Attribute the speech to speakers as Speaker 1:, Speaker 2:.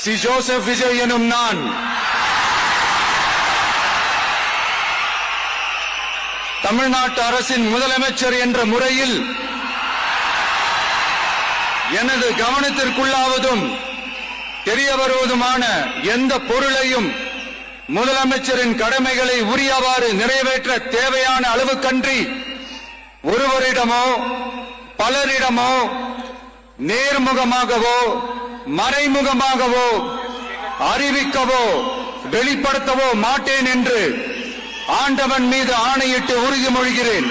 Speaker 1: C Joseph Vijay எனும் நான் தமிழ்நாட்டு அரசின் முதலமைச்சர் என்ற முறையில் எனது கவனத்திற்குள்ளாவதும் தெரிய வருவதுமான எந்த பொருளையும் முதலமைச்சரின் கடமைகளை உரியவாறு நிறைவேற்ற தேவையான அளவுக்கன்றி ஒருவரிடமோ பலரிடமோ நேர்முகமாகவோ மறைமுகமாகவோ அறிவிக்கவோ வெளிப்படுத்தவோ மாட்டேன் என்று ஆண்டவன் மீது ஆணையிட்டு உறுதிமொழிகிறேன்.